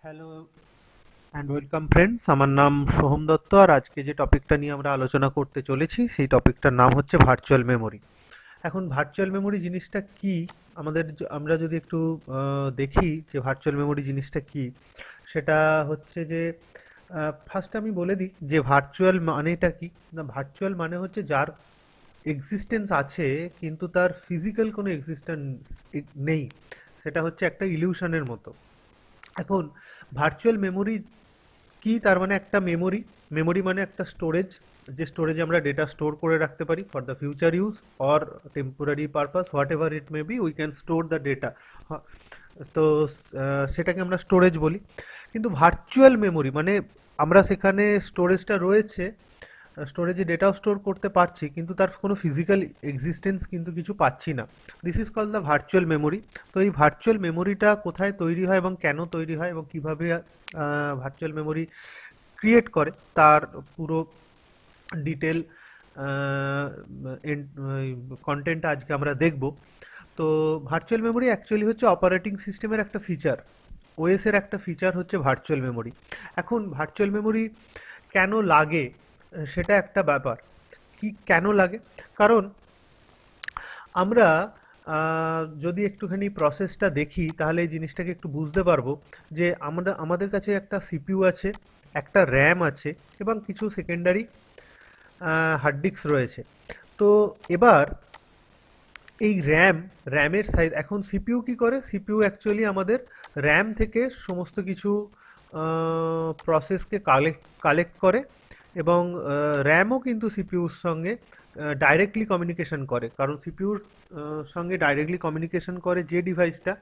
Hello and welcome friends, আমার নাম সোহম দত্ত। আর আজকে যে টপিকটা নিয়ে আমরা আলোচনা করতে চলেছি সেই টপিকটার নাম হচ্ছে ভার্চুয়াল মেমোরি। এখন ভার্চুয়াল মেমোরি জিনিসটা কি, আমরা যদি একটু দেখি যে ভার্চুয়াল মেমোরি জিনিসটা কি, সেটা হচ্ছে যে ফার্স্ট আমি বলে দিই যে ভার্চুয়াল মানেটা কি। না, ভার্চুয়াল মানে হচ্ছে যার এক্সিস্টেন্স আছে কিন্তু তার ফিজিক্যাল কোনো এক্সিস্টেন্স নেই, সেটা হচ্ছে একটা ইলিউশনের মতো। এখন ভার্চুয়াল মেমোরি কি, তার মানে একটা মেমোরি। মেমোরি মানে একটা স্টোরেজ, যে স্টোরেজে আমরা ডেটা স্টোর করে রাখতে পারি for the future use or temporary purpose, what ever it may be, we can store the data. তো সেটাকে আমরা স্টোরেজ বলি। কিন্তু ভার্চুয়াল মেমোরি মানে আমরা সেখানে স্টোরেজটা রয়েছে, স্টোরেজে ডেটাও স্টোর করতে পারছি কিন্তু তার কোনো ফিজিক্যাল এক্সিস্টেন্স কিন্তু কিছু পাচ্ছি না। This is call the virtual memory. তো এই ভার্চুয়াল মেমোরিটা কোথায় তৈরি হয় এবং কেন তৈরি হয় এবং কিভাবে ভার্চুয়াল মেমোরি ক্রিয়েট করে তার পুরো ডিটেল কন্টেন্ট আজকে আমরা দেখব। তো ভার্চুয়াল মেমোরি অ্যাকচুয়ালি হচ্ছে অপারেটিং সিস্টেমের একটা ফিচার, ওএস এর একটা ফিচার হচ্ছে ভার্চুয়াল মেমোরি। এখন ভার্চুয়াল মেমোরি কেন লাগে, সেটা একটা ব্যাপার। কি কেন লাগে, কারণ আমরা যদি একটুখানি প্রসেসটা দেখি তাহলে এই জিনিসটাকে একটু বুঝতে পারবো যে আমাদের কাছে একটা সিপিইউ আছে, একটা র্যাম আছে এবং কিছু সেকেন্ডারি হার্ড ডিস্ক রয়েছে। তো এবার এই র্যামের সাইজ, এখন সিপিইউ কি করে, সিপিইউ অ্যাকচুয়ালি আমাদের র্যাম থেকে সমস্ত কিছু প্রসেসকে কালেক্ট করে এবং র্যামও কিন্তু সিপিইউর সঙ্গে ডাইরেক্টলি কমিউনিকেশন করে, কারণ সিপিইউর সঙ্গে ডাইরেক্টলি কমিউনিকেশন করে যে ডিভাইসটা,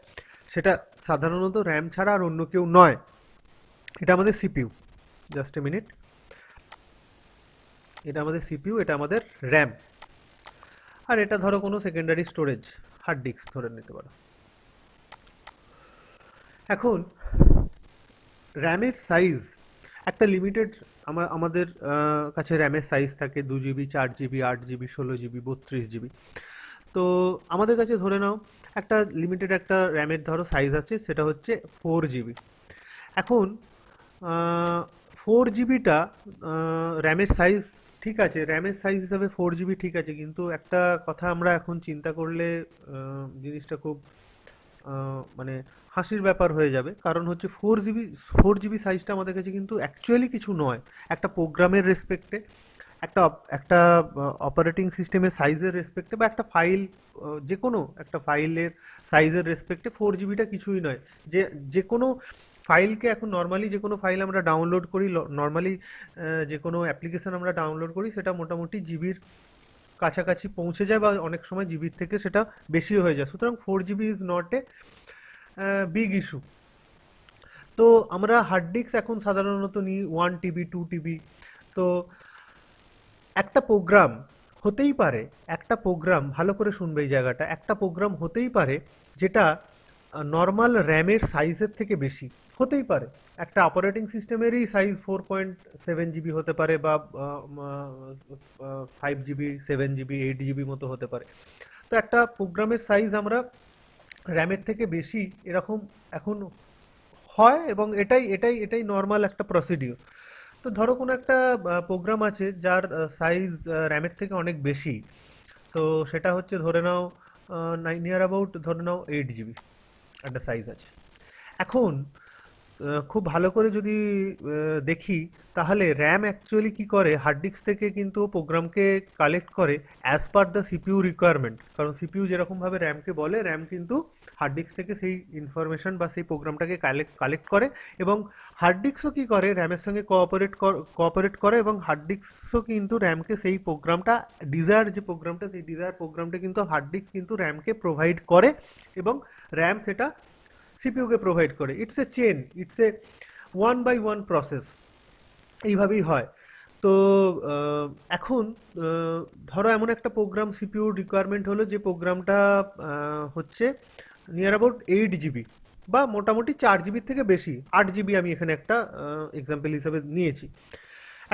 সেটা সাধারণত র্যাম ছাড়া আর অন্য কেউ নয়, এটা আমাদের সিপিইউ। জাস্ট এ মিনিট, এটা আমাদের সিপিইউ, এটা আমাদের র্যাম, আর এটা ধরো কোনো সেকেন্ডারি স্টোরেজ, হার্ড ডিস্ক ধরে নিতে পারো। এখন র্যামের সাইজ একটা লিমিটেড, আমাদের কাছে র্যামের সাইজ থাকে 2 GB, 4 GB, 8 GB, 16 GB, 32 GB. তো আমাদের কাছে ধরে নাও একটা লিমিটেড একটা র্যামের ধরো সাইজ আছে, সেটা হচ্ছে 4 জিবি। এখন 4 জিবিটা র্যামের সাইজ ঠিক আছে, র্যামের সাইজ হিসাবে 4 জিবি ঠিক আছে, কিন্তু একটা কথা আমরা এখন চিন্তা করলে জিনিসটা খুব মানে হাসির ব্যাপার হয়ে যাবে, কারণ হচ্ছে 4জিবি সাইজটা আমাদের কাছে কিন্তু অ্যাকচুয়ালি কিছু নয়। একটা প্রোগ্রামের রেসপেক্টে, একটা অপারেটিং সিস্টেমের সাইজের রেসপেক্টে, বা একটা ফাইল, যে কোনো একটা ফাইলের সাইজের রেসপেক্টে 4জিবিটা কিছুই নয়। যে যে কোনো ফাইলকে এখন নর্মালি যে কোনো ফাইল আমরা ডাউনলোড করি, নর্মালি যে কোনো অ্যাপ্লিকেশন আমরা ডাউনলোড করি, সেটা মোটামুটি জিবির কাছাকাছি পৌঁছে যায় বা অনেক সময় জিবির থেকে সেটা বেশি হয়ে যায়। সুতরাং 4 GB is not a big issue. তো আমরা হার্ড ডিস্ক এখন সাধারণত নিই 1 টিবি, 2 টিবি। তো একটা প্রোগ্রাম হতেই পারে, একটা প্রোগ্রাম ভালো করে শুনবে এই জায়গাটা, একটা প্রোগ্রাম হতেই পারে যেটা নর্মাল র্যামের সাইজের থেকে বেশি হতেই পারে। একটা অপারেটিং সিস্টেমেরই সাইজ 4.7 জিবি হতে পারে, বা 5 জিবি, 7 জিবি, 8 জিবি মতো হতে পারে। তো একটা প্রোগ্রামের সাইজ আমরা র্যামের থেকে বেশি এরকম এখন হয়, এবং এটাই নর্মাল একটা প্রসিডিউর। তো ধরো কোনো একটা প্রোগ্রাম আছে যার সাইজ র্যামের থেকে অনেক বেশি, তো সেটা হচ্ছে ধরে নাও নিয়ার অ্যাবাউট ধরে নাও 8 জিবি একটা সাইজ আছে। এখন খুব ভালো করে যদি দেখি, তাহলে র্যাম অ্যাকচুয়ালি কি করে, হার্ড ডিস্ক থেকে কিন্তু প্রোগ্রামকে কালেক্ট করে as per the CPU requirement, কারণ সিপিইউ যেরকমভাবে র্যামকে বলে, র্যাম কিন্তু হার্ড ডিস্ক থেকে সেই ইনফরমেশন বা সেই প্রোগ্রামটাকে কালেক্ট করে। এবং হার্ড ডিস্কও কী করে, র্যামের সঙ্গে কোঅপারেট করে, এবং হার্ড ডিস্কও কিন্তু র্যামকে সেই প্রোগ্রামটা, ডিজায়ার যে প্রোগ্রামটা, সেই ডিজায়ার প্রোগ্রামটা কিন্তু হার্ড ডিস্ক কিন্তু র্যামকে প্রোভাইড করে, এবং র্যাম সেটা সিপিইউকে প্রোভাইড করে। It's a chain, it's a one by one process, এইভাবেই হয়। তো আহ, এখন আহ, ধরো এমন একটা প্রোগ্রাম সিপিইউর রিকোয়ারমেন্ট হলো, যে প্রোগ্রামটা হচ্ছে নিয়ার অ্যাবাউট 8 জিবি, বা মোটামুটি 4 জিবির থেকে বেশি, 8 জিবি আমি এখানে একটা এক্সাম্পল হিসেবে নিয়েছি।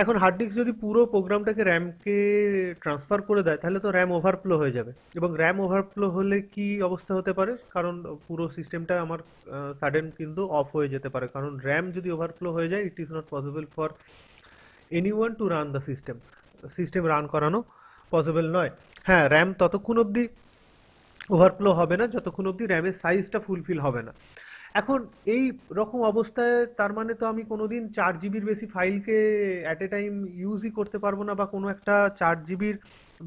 এখন হার্ড ডিস্ক যদি পুরো প্রোগ্রামটাকে র্যামকে ট্রান্সফার করে দেয় তাহলে তো র্যাম ওভারফ্লো হয়ে যাবে, এবং র্যাম ওভারফ্লো হলে কি অবস্থা হতে পারে, কারণ পুরো সিস্টেমটা আমার সাডেন কিন্তু অফ হয়ে যেতে পারে, কারণ র্যাম যদি ওভারফ্লো হয়ে যায় it is not possible for anyone to run the system, system run করানো পসিবল নয়। হ্যাঁ, র্যাম ততক্ষণ অবধি ওভারফ্লো হবে না যতক্ষণ অবধি র্যামের সাইজটা ফুলফিল হবে না। এখন এই রকম অবস্থায় তার মানে তো আমি কোনোদিন 4 জিবির বেশি ফাইলকে অ্যাট এ টাইম ইউজই করতে পারবো না, বা কোনো একটা 4 জিবির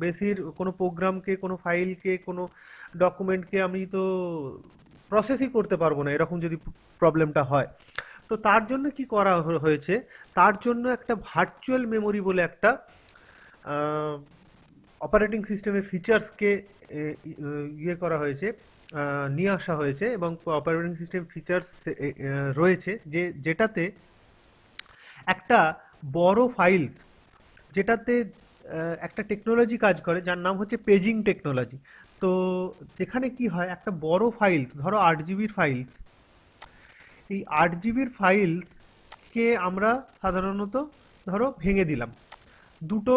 বেশির কোনো প্রোগ্রামকে, কোনো ফাইলকে, কোনো ডকুমেন্টকে আমি তো প্রসেসই করতে পারবো না, এরকম যদি প্রবলেমটা হয়। তো তার জন্য কি করা হয়েছে, তার জন্য একটা ভার্চুয়াল মেমোরি বলে একটা অপারেটিং সিস্টেমের ফিচার্সকে ইয়ে করা হয়েছে, নিয়ে আসা হয়েছে, এবং অপারেটিং সিস্টেম ফিচার্স রয়েছে যেটাতে একটা বড় ফাইলস, যেটাতে একটা টেকনোলজি কাজ করে যার নাম হচ্ছে পেজিং টেকনোলজি। তো যেখানে কি হয়, একটা বড় ফাইলস, ধরো 8 জিবির ফাইলস, এই 8 জিবির ফাইলসকে আমরা সাধারণত ধরো ভেঙে দিলাম, দুটো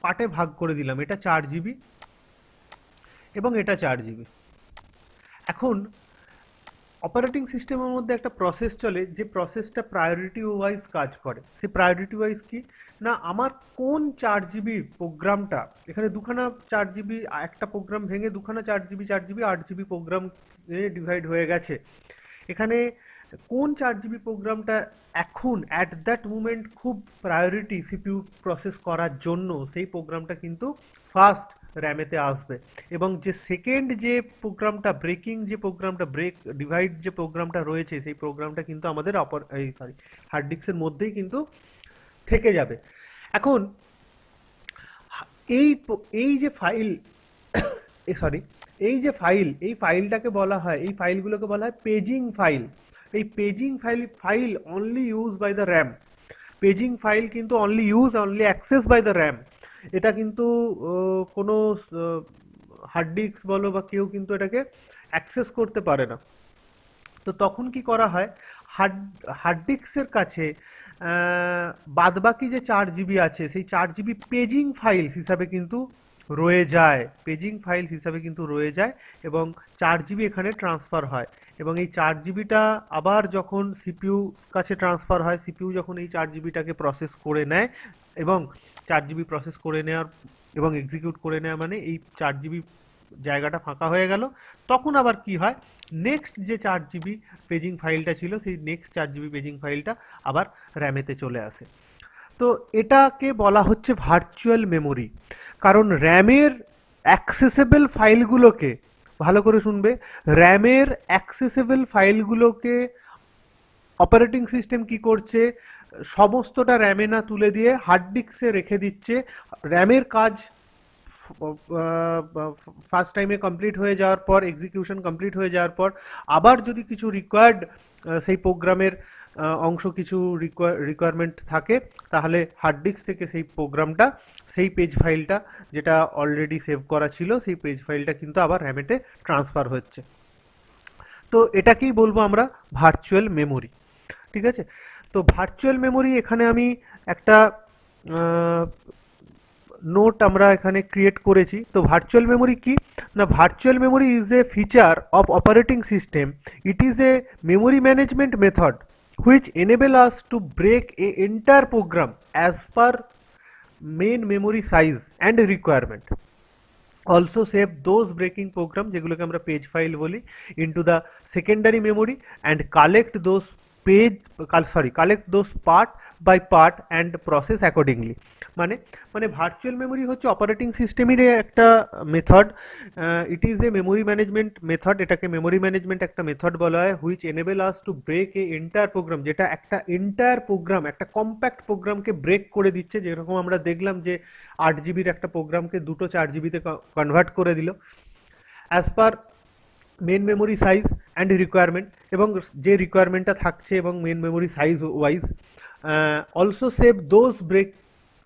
পার্টে ভাগ করে দিলাম, এটা 4 জিবি এবং এটা 4 জিবি। এখন অপারেটিং সিস্টেমের মধ্যে একটা প্রসেস চলে, যে প্রসেসটা প্রায়োরিটি ওয়াইজ কাজ করে। সেই প্রায়োরিটি ওয়াইজ কি না, আমার কোন 4 জিবি প্রোগ্রামটা, এখানে দুখানা 4 জিবি, একটা প্রোগ্রাম ভেঙে দুখানা 4 GB 4 GB 8 GB program divide হয়ে গেছে, এখানে কোন 4 জিবি প্রোগ্রামটা এখন অ্যাট দ্যাট মুমেন্ট খুব প্রায়োরিটি সিপিইউ প্রসেস করার জন্য, সেই প্রোগ্রামটা কিন্তু ফার্স্ট র্যামেতে আসবে। এবং যে সেকেন্ড যে প্রোগ্রামটা, ব্রেকিং যে প্রোগ্রামটা, ব্রেক ডিভাইড যে প্রোগ্রামটা রয়েছে, সেই প্রোগ্রামটা কিন্তু আমাদের হার্ড ডিস্কের মধ্যেই কিন্তু থেকে যাবে। এখন এই যে ফাইল, সরি, এই ফাইলটাকে বলা হয়, এই ফাইলগুলোকে বলা হয় পেজিং ফাইল। এই paging file only use by the RAM. Paging file কিন্তু only access by the RAM. এটা কিন্তু কোনো হার্ড ডিস্ক বলো বা কেউ কিন্তু এটাকে অ্যাক্সেস করতে পারে না। তো তখন কি করা হয়, হার্ড হার্ড ডিস্কের কাছে বাদবাকি যে 4 জিবি আছে, সেই 4 জিবি পেজিং ফাইলস হিসাবে কিন্তু রয়ে যায়, পেজিং ফাইল হিসাবে কিন্তু রয়ে যায়, এবং 4 জিবি এখানে ট্রান্সফার হয়। এবং এই 4 জিবিটা আবার যখন সিপিইউ কাছে ট্রান্সফার হয়, সিপিইউ যখন এই 4 জিবিটাকে প্রসেস করে নেয়, এবং 4 জিবি প্রসেস করে নেওয়ার এবং এক্সিকিউট করে নেওয়া মানে এই 4 জিবি জায়গাটা ফাঁকা হয়ে গেল, তখন আবার কি হয়, নেক্সট যে 4 জিবি পেজিং ফাইলটা ছিল, সেই নেক্সট 4 জিবি পেজিং ফাইলটা আবার র্যামেতে চলে আসে। তো এটাকে বলা হচ্ছে ভার্চুয়াল মেমোরি। কারণ র্যামের অ্যাক্সেসেবল ফাইলগুলোকে, ভালো করে শুনবে, র্যামের অ্যাক্সেসেবল ফাইলগুলোকে অপারেটিং সিস্টেম কি করছে, সমস্তটা র্যামে না তুলে দিয়ে হার্ড ডিস্কে রেখে দিচ্ছে। র্যামের কাজ ফার্স্ট টাইমে কমপ্লিট হয়ে যাওয়ার পর, এক্সিকিউশন কমপ্লিট হয়ে যাওয়ার পর, আবার যদি কিছু রিকোয়ার্ড সেই প্রোগ্রামের অংশ, কিছু রিকোয়ারমেন্ট থাকে, তাহলে হার্ড ডিস্ক থেকে সেই প্রোগ্রামটা, সেই পেজ ফাইলটা যেটা অলরেডি সেভ করা ছিল, সেই পেজ ফাইলটা কিন্তু আবার র্যামেতে ট্রান্সফার হচ্ছে। তো এটাকেই বলবো আমরা ভার্চুয়াল মেমোরি। ঠিক আছে? তো ভার্চুয়াল মেমোরি এখানে আমি একটা নোট আমরা এখানে ক্রিয়েট করেছি। তো ভার্চুয়াল মেমোরি কি না, virtual memory is a feature of operating system. It is a memory management method which enable us to break a entire program as per main memory size and requirement. Also save those breaking program যেগুলোকে আমরা page file বলি into the secondary memory and collect those part by part and process accordingly. মানে মানে virtual memory হচ্ছে operating সিস্টেমেরই একটা method. It is a memory management method, এটাকে memory management একটা মেথড বলা হয়, which enable us to break a entire program, যেটা একটা এন্টায়ার প্রোগ্রাম, একটা কম্প্যাক্ট প্রোগ্রামকে ব্রেক করে দিচ্ছে। যেরকম আমরা দেখলাম যে 8 জিবির একটা প্রোগ্রামকে দুটো 4 জিবিতে কনভার্ট করে দিল as per main memory size and requirement, এবং যে রিকোয়ারমেন্টটা থাকছে এবং main memory size wise. Also save those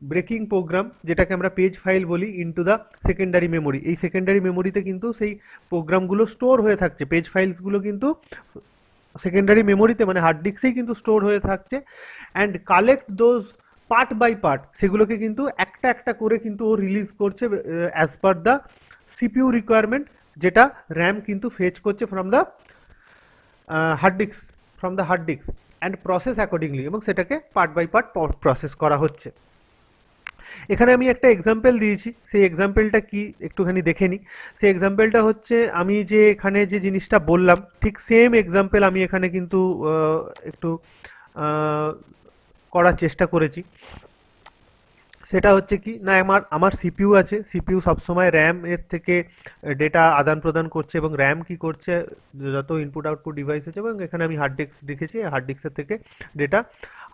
breaking program, যেটাকে আমরা পেজ ফাইল বলি, ইনটু দ্য সেকেন্ডারি মেমোরি। এই সেকেন্ডারি মেমোরিতে কিন্তু সেই প্রোগ্রামগুলো স্টোর হয়ে থাকছে, পেজ ফাইলসগুলো কিন্তু সেকেন্ডারি মেমোরিতে মানে হার্ড ডিস্কেই কিন্তু স্টোর হয়ে থাকছে। And collect those part by part সেগুলোকে কিন্তু একটা একটা করে কিন্তু ও রিলিজ করছে as per the CPU requirement, যেটা র্যাম কিন্তু ফেচ করছে from the hard disk, and process accordingly, এবং সেটাকে পার্ট বাই পার্ট প্রসেস করা হচ্ছে। এখানে আমি একটা এক্সাম্পল দিয়েছি, সেই এক্সাম্পলটা কি একটুখানি দেখে নিই। সেই এক্সাম্পলটা হচ্ছে আমি যে এখানে যে জিনিসটা বললাম ঠিক সেম এক্সাম্পল আমি এখানে কিন্তু একটু আহ, করার চেষ্টা করেছি। সেটা হচ্ছে কি না, আমার আমার সিপিইউ আছে, সিপিইউ সবসময় র্যাম এর থেকে ডেটা আদান প্রদান করছে, এবং র্যাম কি করছে, যত ইনপুট আউটপুট ডিভাইস আছে, এবং এখানে আমি হার্ড ডিস্ক লিখেছি, হার্ড ডিস্কের থেকে ডেটা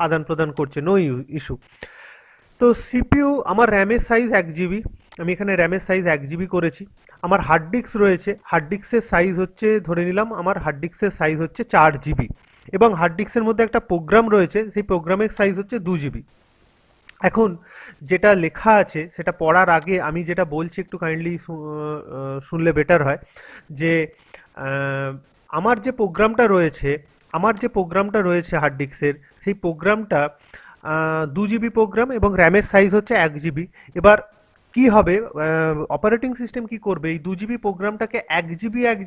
আদান প্রদান করছে, নো ইস্যু। তো সিপিইউ আমার র্যামের সাইজ 1 জিবি, আমি এখানে র্যামের সাইজ 1 জিবি করেছি। আমার হার্ড ডিস্ক রয়েছে, হার্ড ডিস্কের সাইজ হচ্ছে, ধরে নিলাম আমার হার্ড ডিস্কের সাইজ হচ্ছে 4 জিবি, এবং হার্ড ডিস্কের মধ্যে একটা প্রোগ্রাম রয়েছে, সেই প্রোগ্রামের সাইজ হচ্ছে 2 জিবি। এখন যেটা লেখা আছে সেটা পড়ার আগে আমি যেটা বলছি একটু কাইন্ডলি শুনলে বেটার হয়, যে আহ, আমার যে প্রোগ্রামটা রয়েছে, হার্ড ডিস্কের, সেই প্রোগ্রামটা 2 জিবি প্রোগ্রাম, এবং র্যামের সাইজ হচ্ছে 1 জিবি। এবার কি হবে, অপারেটিং সিস্টেম কি করবে, এই 2 জিবি প্রোগ্রামটাকে 1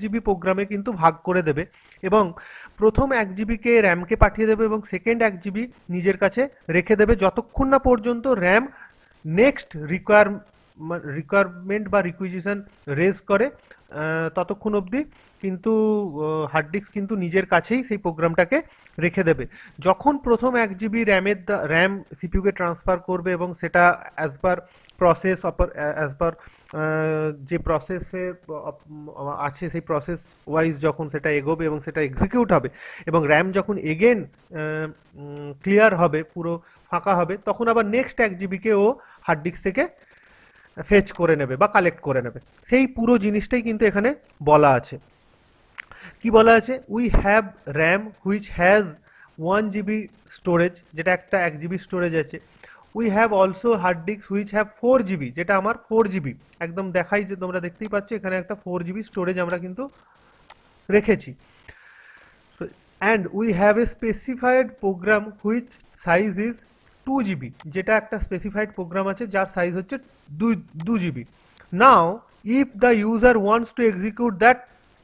জিবি প্রোগ্রামে কিন্তু ভাগ করে দেবে, এবং প্রথম 1 জিবিকে র্যামকে পাঠিয়ে দেবে, এবং সেকেন্ড 1 জিবি নিজের কাছে রেখে দেবে, যতক্ষণ না পর্যন্ত র্যাম নেক্সট রিকোয়ারমেন্ট বা রিকুইজিশন রেজ করে, ততক্ষণ অবধি কিন্তু হার্ড ডিস্ক কিন্তু নিজের কাছেই সেই প্রোগ্রামটাকে রেখে দেবে। যখন প্রথম 1 জিবি র্যাম সিপিইউকে ট্রান্সফার করবে, এবং সেটা as per process as per যে প্রসেসে আছে সেই প্রসেস ওয়াইজ যখন সেটা এগোবে এবং সেটা এক্সিকিউট হবে, এবং র্যাম যখন এগেন ক্লিয়ার হবে, পুরো ফাঁকা হবে, তখন আবার নেক্সট 1 জিবিকে ও হার্ড ডিস্ক থেকে ফেচ করে নেবে বা কালেক্ট করে নেবে। সেই পুরো জিনিসটাই কিন্তু এখানে বলা আছে। কি বলা আছে, we have RAM which has 1 GB storage, যেটা একটা 1 জিবি স্টোরেজ আছে। We have also hard disk which have 4 GB, যেটা আমার 4 জিবি, একদম দেখাই যে তোমরা দেখতেই পাচ্ছ এখানে একটা 4 জিবি স্টোরেজ আমরা কিন্তু রেখেছি। And we have a specified program which size is 2 GB, যেটা একটা স্পেসিফাইড প্রোগ্রাম আছে যার সাইজ হচ্ছে 2 GB. Now if the user wants to execute that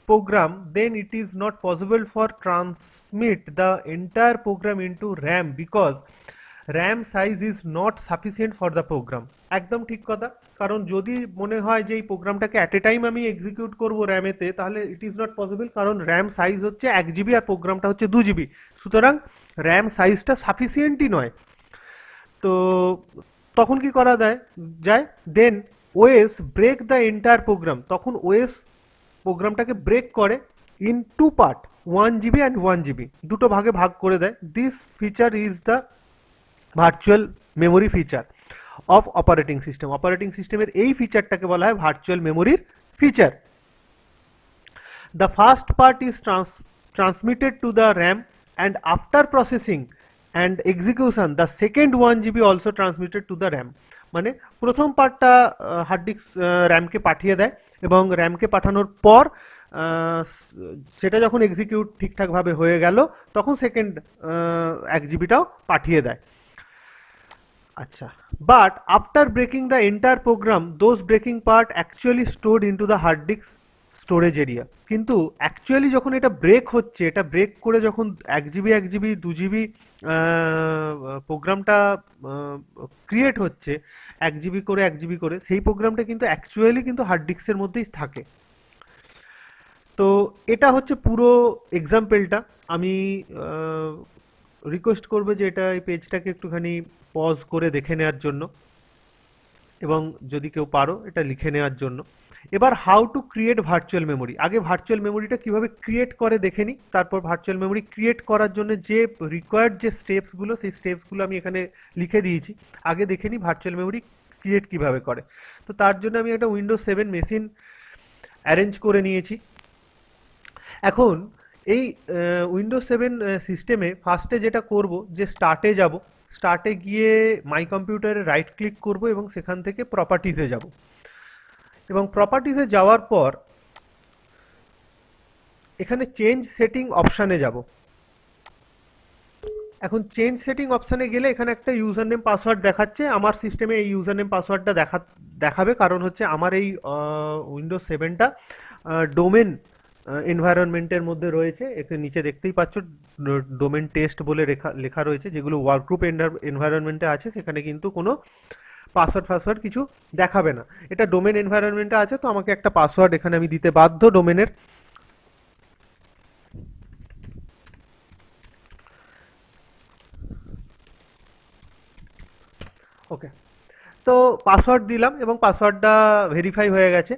program, then it is not possible for transmit the entire program into RAM because RAM size is not sufficient for the program. একদম ঠিক কথা, কারণ যদি মনে হয় যে এই প্রোগ্রামটাকে at a time আমি এক্সিকিউট করবো র্যামেতে, তাহলে ইট ইজ নট পসিবল, কারণ র্যাম সাইজ হচ্ছে 1 জিবি আর প্রোগ্রামটা হচ্ছে 2 জিবি, সুতরাং র্যাম সাইজটা সাফিসিয়েন্টই নয়। তো তখন কি করা যায়, then OS break the entire program, তখন ওএস প্রোগ্রামটাকে ব্রেক করে into part, 1 GB and 1 GB, দুটো ভাগে ভাগ করে দেয়। This feature is the virtual memory feature of operating system. Operating সিস্টেমের এই ফিচারটাকে বলা হয় ভার্চুয়াল মেমোরির feature. The first part is transmitted to the RAM, and after processing and execution the second 1 GB also transmitted to the RAM. মানে প্রথম পার্টটা hard disk র্যামকে পাঠিয়ে দেয়, এবং র্যামকে পাঠানোর পর সেটা যখন এক্সিকিউট ঠিকঠাকভাবে হয়ে গেল, তখন সেকেন্ড 1 জিবিটাও পাঠিয়ে দেয়। আচ্ছা, but after breaking the entire program those breaking part actually stored into the hard disk storage area. কিন্তু অ্যাকচুয়ালি যখন এটা ব্রেক হচ্ছে, এটা ব্রেক করে যখন 1 জিবি 2 জিবি প্রোগ্রামটা ক্রিয়েট হচ্ছে, 1 জিবি করে সেই প্রোগ্রামটা কিন্তু অ্যাকচুয়ালি কিন্তু হার্ড ডিস্কের মধ্যেই থাকে। তো এটা হচ্ছে পুরো এক্সাম্পলটা। আমি রিকোয়েস্ট করবো যে এটা এই পেজটাকে একটুখানি পজ করে দেখে নেওয়ার জন্য, এবং যদি কেউ পারো এটা লিখে নেওয়ার জন্য। এবার how to create virtual memory, আগে ভার্চুয়াল মেমোরিটা কিভাবে ক্রিয়েট করে দেখে নিই, তারপর ভার্চুয়াল মেমোরি ক্রিয়েট করার জন্য যে রিকোয়ার্ড যে স্টেপসগুলো, সেই স্টেপসগুলো আমি এখানে লিখে দিয়েছি। আগে দেখে নিই ভার্চুয়াল মেমোরি ক্রিয়েট কিভাবে করে। তো তার জন্য আমি একটা উইন্ডোজ 7 মেশিন অ্যারেঞ্জ করে নিয়েছি। এখন এই উইন্ডোজ 7 সিস্টেমে ফার্স্টে যেটা করব, যে স্টার্টে যাব, স্টার্টে গিয়ে মাই কম্পিউটারে রাইট ক্লিক করব, এবং সেখান থেকে প্রপার্টিসে যাব, এবং প্রপার্টিসে যাওয়ার পর এখানে চেঞ্জ সেটিং অপশানে যাব। এখন চেঞ্জ সেটিং অপশানে গেলে এখানে একটা ইউজার নেম পাসওয়ার্ড দেখাচ্ছে। আমার সিস্টেমে এই ইউজার নেম পাসওয়ার্ডটা দেখাবে, কারণ হচ্ছে আমার এই উইন্ডোজ সেভেনটা ডোমেন এনভায়রনমেন্টের মধ্যে রয়েছে। এখানে নিচে দেখতেই পাচ্ছ ডোমেন টেস্ট বলে লেখা লেখা রয়েছে, যেগুলো ওয়ার্কগ্রুপ এনভায়রনমেন্টে আছে। সেখানে কিন্তু কোনো পাসওয়ার্ড কিছু দেখাবে না। এটা ডোমেন এনভায়রনমেন্টে আছে, তো আমাকে একটা পাসওয়ার্ড এখানে আমি দিতে বাধ্য ডোমেনের। ওকে, তো পাসওয়ার্ড দিলাম এবং পাসওয়ার্ডটা ভেরিফাই হয়ে গেছে।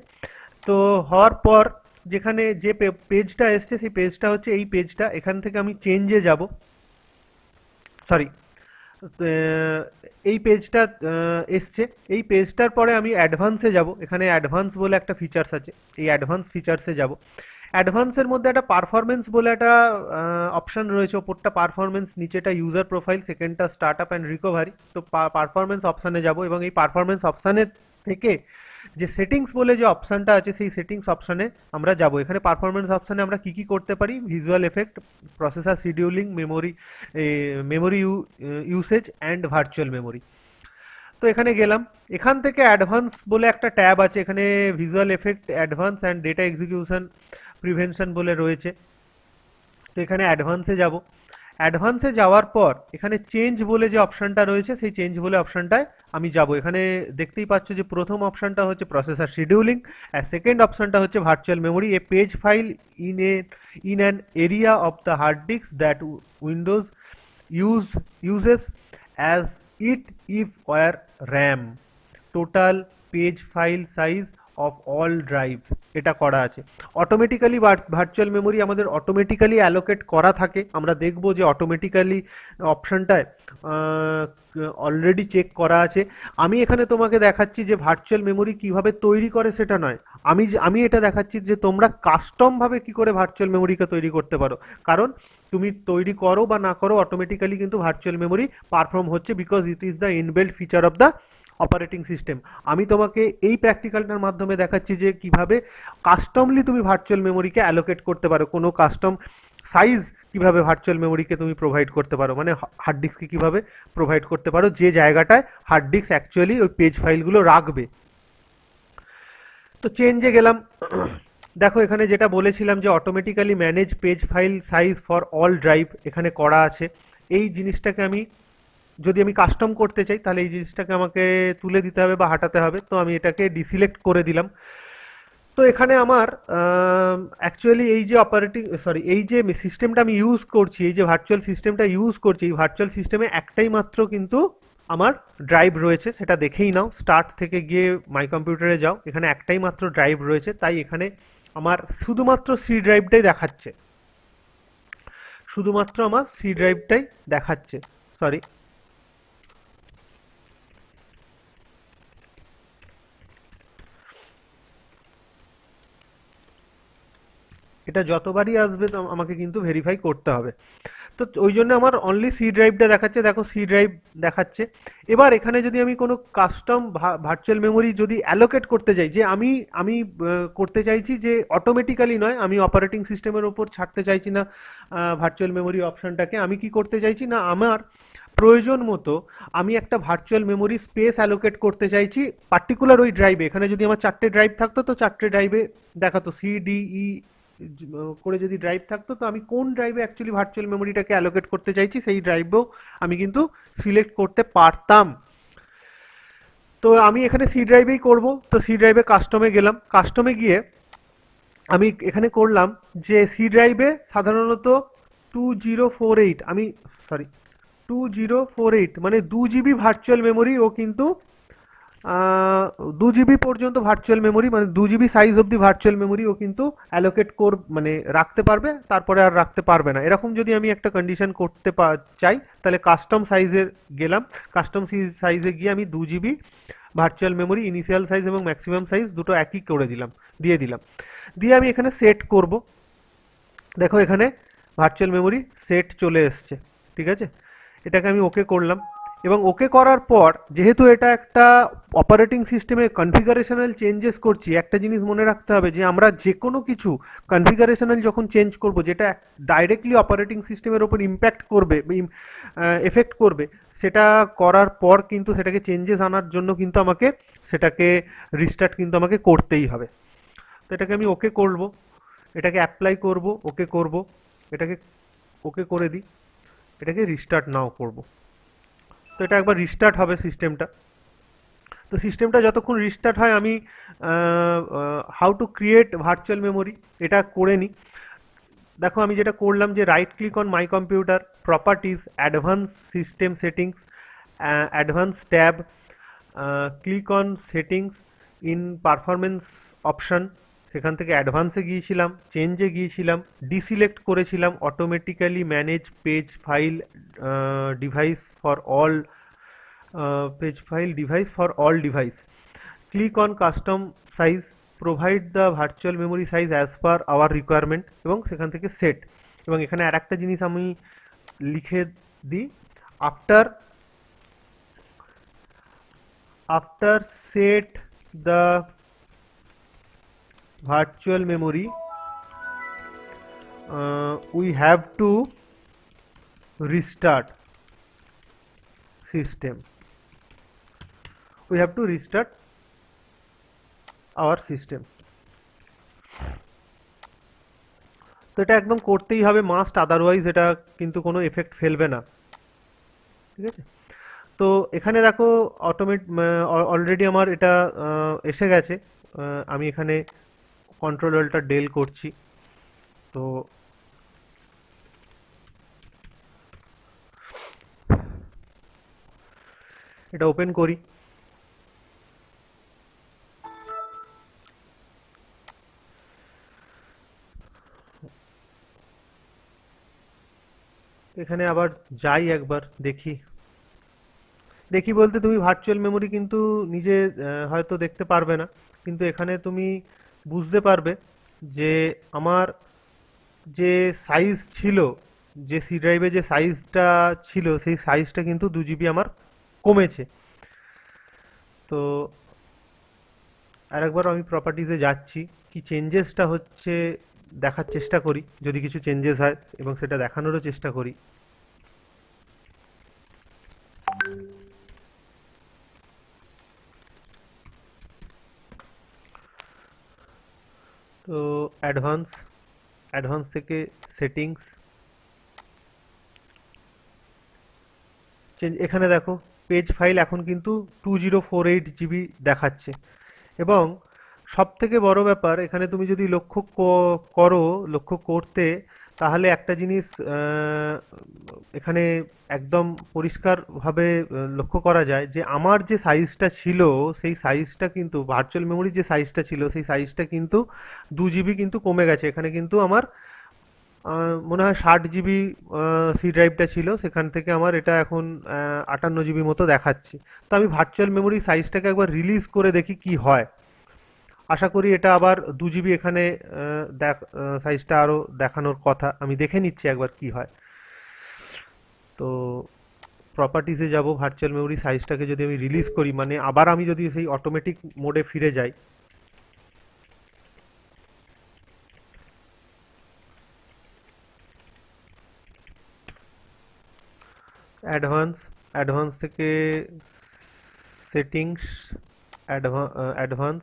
তো হওয়ার পর যেখানে যে পেজটা এসছে সেই পেজটা হচ্ছে এই পেজটা। এখান থেকে আমি চেঞ্জে যাব, সরি, এই পেজটা এসছে। এই পেজটার পরে আমি অ্যাডভান্সে যাব। এখানে অ্যাডভান্স বলে একটা ফিচার্স আছে, এই অ্যাডভান্স ফিচার্সে যাব। অ্যাডভান্সের মধ্যে একটা পারফরমেন্স বলে একটা অপশন রয়েছে। ওপরটা পারফরমেন্স, নিচেটা ইউজার প্রোফাইল, সেকেন্ডটা স্টার্ট আপ অ্যান্ড রিকভারি। তো পারফরমেন্স অপশানে যাব এবং এই পারফরমেন্স অপশানের থেকে যে সেটিংস বলে যে অপশানটা আছে সেই সেটিংস অপশানে আমরা যাব। এখানে পারফরমেন্স অপশানে আমরা কি কি করতে পারি: visual effect, processor scheduling, memory usage and virtual memory. তো এখানে গেলাম। এখান থেকে অ্যাডভান্স বলে একটা ট্যাব আছে, এখানে visual effect, advance and data execution prevention বলে রয়েছে। তো এখানে অ্যাডভান্সে যাব। অ্যাডভান্সে যাওয়ার পর এখানে চেঞ্জ বলে যে অপশানটা রয়েছে সেই চেঞ্জ বলে অপশানটায় আমি যাব। এখানে দেখতেই পাচ্ছ যে প্রথম অপশানটা হচ্ছে প্রসেসর শিডিউলিং, আর সেকেন্ড অপশানটা হচ্ছে virtual memory. A page file in an area of the hard disk that Windows uses as it if were RAM, total page file size of all drives, এটা করা আছে। অটোমেটিক্যালি ভার্চুয়াল মেমোরি আমাদের automatically allocate করা থাকে। আমরা দেখব যে automatically অপশনটায় already check করা আছে। আমি এখানে তোমাকে দেখাচ্ছি যে ভার্চুয়াল মেমোরি কিভাবে তৈরি করে সেটা নয়, আমি এটা দেখাচ্ছি যে তোমরা কাস্টম ভাবে কি করে ভার্চুয়াল মেমোরিকে তৈরি করতে পারো। কারণ তুমি তৈরি করো বা না করো, অটোমেটিক্যালি কিন্তু ভার্চুয়াল মেমোরি পারফর্ম হচ্ছে, because it is the inbuilt feature of the operating system. আমি তোমাকে এই প্র্যাকটিক্যালটার মাধ্যমে দেখাচ্ছি যে কিভাবে কাস্টমলি তুমি ভার্চুয়াল মেমোরিকে অ্যালোকেট করতে পারো, কোনো কাস্টম সাইজ কিভাবে ভার্চুয়াল মেমোরিকে তুমি প্রোভাইড করতে পারো, মানে হার্ড ডিস্ককে কিভাবে প্রোভাইড করতে পারো যে জায়গাটায় হার্ড ডিস্ক অ্যাকচুয়ালি ওই পেজ ফাইলগুলো রাখবে। তো চেঞ্জে গেলাম। দেখো এখানে যেটা বলেছিলাম যে automatically manage page file size for all drive, এখানে করা আছে। এই জিনিসটাকে আমি যদি আমি কাস্টম করতে চাই তাহলে এই জিনিসটাকে আমাকে তুলে দিতে হবে বা হাঁটাতে হবে। তো আমি এটাকে ডিসিলেক্ট করে দিলাম। তো এখানে আমার অ্যাকচুয়ালি এই যে এই যে সিস্টেমটা আমি ইউজ করছি, এই যে ভার্চুয়াল সিস্টেমটা ইউজ করছি, এই ভার্চুয়াল সিস্টেমে একটাই মাত্র কিন্তু আমার ড্রাইভ রয়েছে। সেটা দেখেই নাও, স্টার্ট থেকে গিয়ে মাই কম্পিউটারে যাও, এখানে একটাই মাত্র ড্রাইভ রয়েছে। তাই এখানে আমার শুধুমাত্র সি ড্রাইভটাই দেখাচ্ছে, শুধুমাত্র আমার সি ড্রাইভটাই দেখাচ্ছে। সরি, এটা যতবারই আসবে আমাকে কিন্তু ভেরিফাই করতে হবে। তো ওই জন্য আমার অনলি সি ড্রাইভটা দেখাচ্ছে। দেখো সি ড্রাইভ দেখাচ্ছে। এবার এখানে যদি আমি কোনো কাস্টম ভার্চুয়াল মেমোরি যদি অ্যালোকেট করতে চাই, যে আমি আমি করতে চাইছি যে অটোমেটিক্যালি নয়, আমি অপারেটিং সিস্টেমের ওপর ছাড়তে চাইছি না ভার্চুয়াল মেমোরি অপশনটাকে। আমি কি করতে চাইছি না, আমার প্রয়োজন মতো আমি একটা ভার্চুয়াল মেমোরি স্পেস অ্যালোকেট করতে চাইছি পার্টিকুলার ওই ড্রাইভে। এখানে যদি আমার 4টে ড্রাইভ থাকতো তো 4টে ড্রাইভে দেখাতো CDE করে যদি ড্রাইভ থাকতো, তো আমি কোন ড্রাইভে অ্যাকচুয়ালি ভার্চুয়াল মেমোরিটাকে অ্যালোকেট করতে চাইছি সেই ড্রাইভেও আমি কিন্তু সিলেক্ট করতে পারতাম। তো আমি এখানে সি ড্রাইভেই করব। তো সি ড্রাইভে কাস্টমে গেলাম। কাস্টমে গিয়ে আমি এখানে করলাম যে সি ড্রাইভে সাধারণত 2048, আমি সরি 2048 মানে 2 GB ভার্চুয়াল মেমোরি ও কিন্তু 2 GB পর্যন্ত ভার্চুয়াল মেমোরি, মানে 2 GB size of the virtual memory ও কিন্তু অ্যালোকেট মানে রাখতে পারবে, তারপরে আর রাখতে পারবে না। এরকম যদি আমি একটা কন্ডিশন করতে চাই তাহলে কাস্টম সাইজে গেলাম। কাস্টম সাইজে গিয়ে আমি 2 GB virtual memory initial size এবং ম্যাক্সিমাম সাইজ দুটো একই করে দিয়ে দিলাম। দিয়ে আমি এখানে সেট করব। দেখো এখানে ভার্চুয়াল মেমোরি সেট চলে এসছে, ঠিক আছে। এটাকে আমি ওকে করলাম। এবং ওকে করার পর যেহেতু এটা একটা অপারেটিং সিস্টেমে কনফিগারেশনাল চেঞ্জেস করছি, একটা জিনিস মনে রাখতে হবে যে আমরা যে কোনো কিছু কনফিগারেশনাল যখন চেঞ্জ করব যেটা ডাইরেক্টলি অপারেটিং সিস্টেমের ওপর ইম্প্যাক্ট করবে, এফেক্ট করবে, সেটা করার পর কিন্তু সেটাকে চেঞ্জেস আনার জন্য কিন্তু আমাকে সেটাকে রিস্টার্ট কিন্তু আমাকে করতেই হবে। তো এটাকে আমি ওকে করব, এটাকে অ্যাপ্লাই করব, ওকে করব, এটাকে ওকে করে দিই, এটাকে রিস্টার্ট নাও করব। তো এটা একবার রিস্টার্ট হবে সিস্টেমটা। তো সিস্টেমটা যতক্ষণ রিস্টার্ট হয় আমি how to create virtual memory এটা করে নিই। দেখো আমি যেটা করলাম যে right click on my computer, properties, advance system settings, advance tab, click on settings, in performance option, সেখান থেকে অ্যাডভান্সে গিয়েছিলাম, চেঞ্জে গিয়েছিলাম, ডিসিলেক্ট করেছিলাম automatically manage page file device for all, page file device for all device, click on custom size, provide the virtual memory size as per our requirement, এবং সেখান থেকে সেট। এবং এখানে আর একটা জিনিস আমি লিখে দিই, after after set the virtual memory, we have to restart system, we have to restart our system। তো এটা একদম করতেই হবে, মাস্ট, আদারওয়াইজ এটা কিন্তু কোনো এফেক্ট ফেলবে না, ঠিক আছে। তো এখানে দেখো অলরেডি আমার এটা এসে গেছে। আমি এখানে কন্ট্রোল অল্টার ডেল করছি। তো এটা ওপেন করি। এখানে আবার যাই একবার দেখি। দেখি বলতে তুমি ভার্চুয়াল মেমোরি কিন্তু নিজে হয়তো দেখতে পারবে না, কিন্তু এখানে তুমি বুঝতে পারবে যে আমার যে সাইজ ছিল, যে সি ড্রাইভে যে সাইজটা ছিল সেই সাইজটা কিন্তু 2 GB আমার কমেছে। তো আরেকবার আমি প্রপার্টিজে যাচ্ছি, কি চেঞ্জেসটা হচ্ছে দেখার চেষ্টা করি, যদি কিছু চেঞ্জেস হয় এবং সেটা দেখানোরও চেষ্টা করি। তো অ্যাডভান্স, অ্যাডভান্স থেকে সেটিংস, চেঞ্জ, এখানে দেখো পেজ ফাইল এখন কিন্তু 2048 GB দেখাচ্ছে। এবং সব থেকে বড় ব্যাপার এখানে তুমি যদি করো, লক্ষ্য করতে, তাহলে একটা জিনিস এখানে একদম পরিষ্কারভাবে লক্ষ্য করা যায় যে আমার যে সাইজটা ছিল সেই সাইজটা কিন্তু, ভার্চুয়াল মেমোরির যে সাইজটা ছিল সেই সাইজটা কিন্তু 2 GB কিন্তু কমে গেছে। এখানে কিন্তু আমার মনে হয় 60 GB সি ড্রাইভটা ছিল, সেখান থেকে আমার এটা এখন 58 GB মতো দেখাচ্ছে। তো আমি ভার্চুয়াল মেমোরি সাইজটাকে একবার রিলিজ করে দেখি কি হয়। আশা করি এটা আবার 2 GB এখানে সাইজটা আরো দেখানোর কথা, আমি দেখে নিচ্ছি একবার কি হয়। তো প্রপার্টিসে যাব, ভার্চুয়াল মেমোরি সাইজটাকে যদি আমি রিলিজ করি, মানে আবার আমি যদি সেই অটোমেটিক মোডে ফিরে যাই, অ্যাডভান্স, অ্যাডভান্স থেকে সেটিংস, অ্যাডভান্স,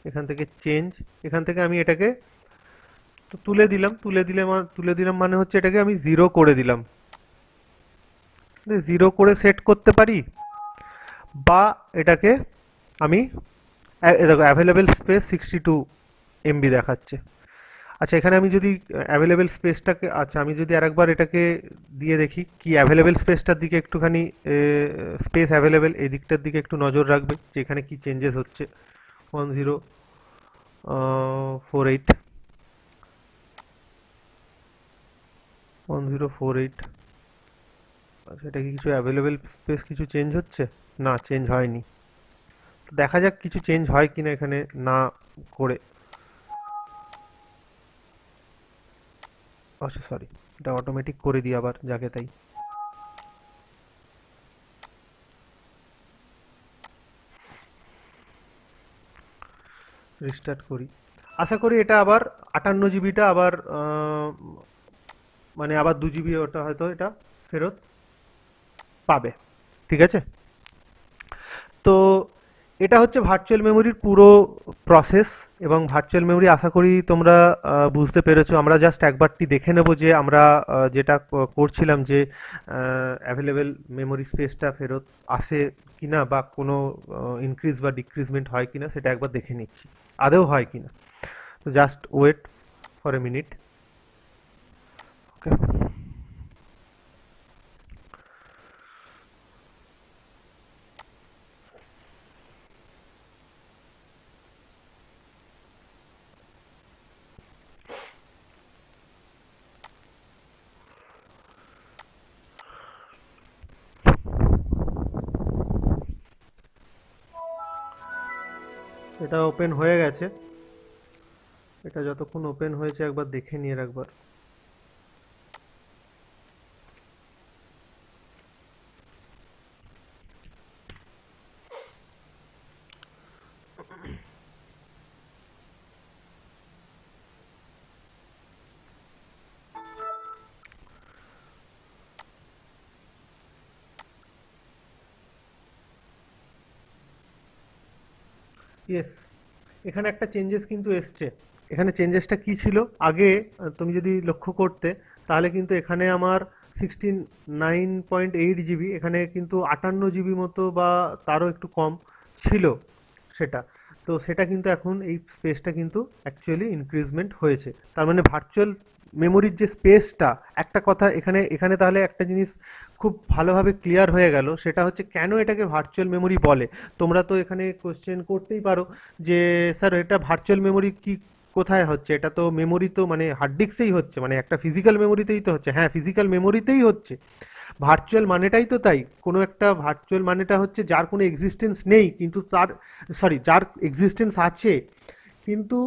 এখান থেকে চেঞ্জ, এখান থেকে আমি এটাকে তো তুলে দিলাম, তুলে দিলাম মানে হচ্ছে এটাকে আমি 0 করে দিলাম। 0 করে সেট করতে পারি, বা এটাকে আমি দেখো অ্যাভেলেবেল স্পেস 62 MB দেখাচ্ছে। আচ্ছা এখানে আমি যদি অ্যাভেলেবেল স্পেসটাকে, আচ্ছা আমি যদি আরেকবার এটাকে দিয়ে দেখি কি অ্যাভেলেবেল স্পেসটার দিকে একটুখানি, স্পেস অ্যাভেলেবেল এই দিকটার দিকে একটু নজর রাখবে যে এখানে কি চেঞ্জেস হচ্ছে। 1048, 1048, আচ্ছা এটা কি কিছু অ্যাভেলেবেল স্পেস কিছু চেঞ্জ হচ্ছে? না, চেঞ্জ হয়নি। তো দেখা যাক কিছু চেঞ্জ হয় কিনা এখানে না করে। আচ্ছা সরি, এটা অটোমেটিক করে দিই আবার যাকে তাই। রিস্টার্ট করি। আশা করি এটা আবার 58 জিবিটা আবার মানে আবার 2 জিবি ওটা হয়তো এটা ফেরত পাবে। ঠিক আছে? তো এটা হচ্ছে ভার্চুয়াল মেমোরির পুরো প্রসেস, এবং ভার্চুয়াল মেমোরি আশা করি তোমরা বুঝতে পেরেছো। আমরা জাস্ট একবারটি দেখে নেব যে আমরা যেটা করছিলাম, যে অ্যাভেলেবেল মেমোরি স্পেসটা ফেরত আসে কিনা, বা কোনো ইনক্রিজ বা ডিক্রিজমেন্ট হয় কিনা সেটা একবার দেখে নিচ্ছি, আদৌ হয় কিনা। তো just wait for a minute. Okay, এটা ওপেন হয়ে গেছে। এটা যতক্ষণ ওপেন হয়েছে একবার দেখে নিয়ে একবার। ইয়েস, এখানে একটা চেঞ্জেস কিন্তু এসছে। এখানে চেঞ্জেসটা কি ছিল আগে, তুমি যদি লক্ষ্য করতে, তাহলে কিন্তু এখানে আমার 69.8 জিবি, এখানে কিন্তু 58 জিবি মতো বা তারও একটু কম ছিল সেটা। তো সেটা কিন্তু এখন এই স্পেসটা কিন্তু অ্যাকচুয়ালি ইনক্রিজমেন্ট হয়েছে। তার মানে ভার্চুয়াল মেমোরির যে স্পেসটা, একটা কথা এখানে এখানে তাহলে একটা জিনিস খুব ভালোভাবে ক্লিয়ার হয়ে গেল, সেটা হচ্ছে কেন এটাকে ভার্চুয়াল মেমোরি বলে। তোমরা তো এখানে কোশ্চেন করতেই পারো যে স্যার এটা ভার্চুয়াল মেমোরি কি, কোথায় হচ্ছে? এটা তো মেমোরি তো মানে হার্ড ডিস্কেই হচ্ছে, মানে একটা ফিজিক্যাল মেমোরিতেই তো হচ্ছে। হ্যাঁ, ফিজিক্যাল মেমোরিতেই হচ্ছে। ভার্চুয়াল মানেটাই তো তাই। কোনো একটা ভার্চুয়াল মানেটা হচ্ছে যার কোনো এক্সিস্টেন্স নেই, কিন্তু তার, সরি, যার এক্সিস্টেন্স আছে কিন্তু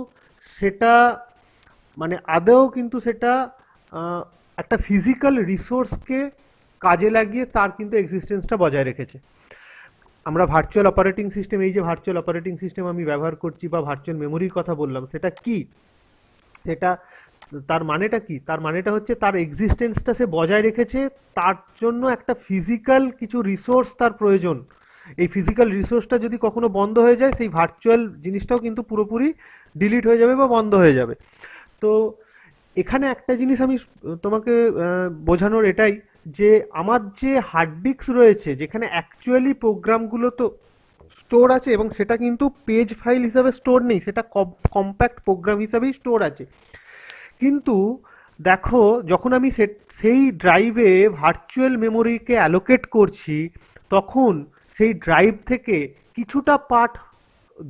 সেটা মানে আদৌ কিন্তু সেটা আহ, একটা ফিজিক্যাল রিসোর্সকে কাজে লাগিয়ে তার কিন্তু এক্সিস্টেন্সটা বজায় রেখেছে। আমরা ভার্চুয়াল অপারেটিং সিস্টেম, এই যে ভার্চুয়াল অপারেটিং সিস্টেম আমি ব্যবহার করছি বা ভার্চুয়াল মেমোরির কথা বললাম, সেটা কি, সেটা তার মানেটা কি? তার মানেটা হচ্ছে তার এক্সিস্টেন্সটা সে বজায় রেখেছে, তার জন্য একটা ফিজিক্যাল কিছু রিসোর্স তার প্রয়োজন। এই ফিজিক্যাল রিসোর্সটা যদি কখনো বন্ধ হয়ে যায়, সেই ভার্চুয়াল জিনিসটাও কিন্তু পুরোপুরি ডিলিট হয়ে যাবে বা বন্ধ হয়ে যাবে। তো এখানে একটা জিনিস আমি তোমাকে বোঝানোর এটাই, যে আমার যে হার্ড ডিস্ক রয়েছে যেখানে অ্যাকচুয়ালি প্রোগ্রামগুলো তো স্টোর আছে, এবং সেটা কিন্তু পেজ ফাইল হিসাবে স্টোর নেই, সেটা কম্প্যাক্ট প্রোগ্রাম হিসাবেই স্টোর আছে। কিন্তু দেখো, যখন আমি সেই ড্রাইভে ভার্চুয়াল মেমোরিকে অ্যালোকেট করছি, তখন সেই ড্রাইভ থেকে কিছুটা পার্ট,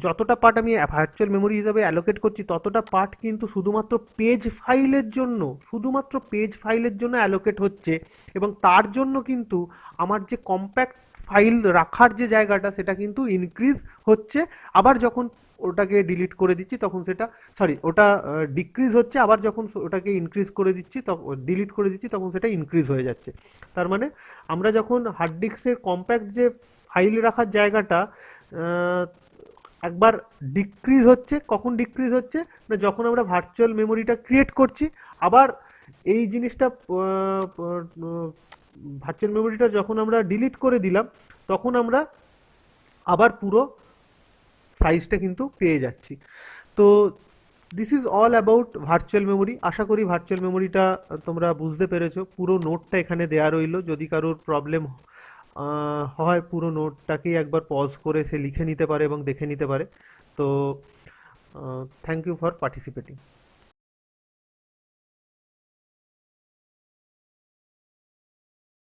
যতটা পার্ট আমি ভার্চুয়াল মেমোরি হিসাবে অ্যালোকেট করছি, ততটা পার্ট কিন্তু শুধুমাত্র পেজ ফাইলের জন্য, শুধুমাত্র পেজ ফাইলের জন্য অ্যালোকেট হচ্ছে। এবং তার জন্য কিন্তু আমার যে কম্প্যাক্ট ফাইল রাখার যে জায়গাটা, সেটা কিন্তু ইনক্রিজ হচ্ছে। আবার যখন ওটাকে ডিলিট করে দিচ্ছি তখন সেটা, সরি, ওটা ডিক্রিজ হচ্ছে, আবার যখন ওটাকে ইনক্রিজ করে দিচ্ছি, তখন ডিলিট করে দিচ্ছি, তখন সেটা ইনক্রিজ হয়ে যাচ্ছে। তার মানে আমরা যখন হার্ড ডিস্কের কম্প্যাক্ট যে ফাইল রাখার জায়গাটা আহ, একবার ডিক্রিজ হচ্ছে, কখন ডিক্রিজ হচ্ছে না, যখন আমরা ভার্চুয়াল মেমোরিটা ক্রিয়েট করছি। আবার এই জিনিসটা ভার্চুয়াল মেমোরিটা যখন আমরা ডিলিট করে দিলাম, তখন আমরা আবার পুরো সাইজটা কিন্তু পেয়ে যাচ্ছি। তো this is all about virtual memory. আশা করি ভার্চুয়াল মেমোরিটা তোমরা বুঝতে পেরেছো। পুরো নোটটা এখানে দেয়া রইলো, যদি কারোর প্রবলেম হয় পুরো নোটটাকেই একবার পজ করে সে লিখে নিতে পারে এবং দেখে নিতে পারে। তো থ্যাংক ইউ ফর পার্টিসিপেটিং।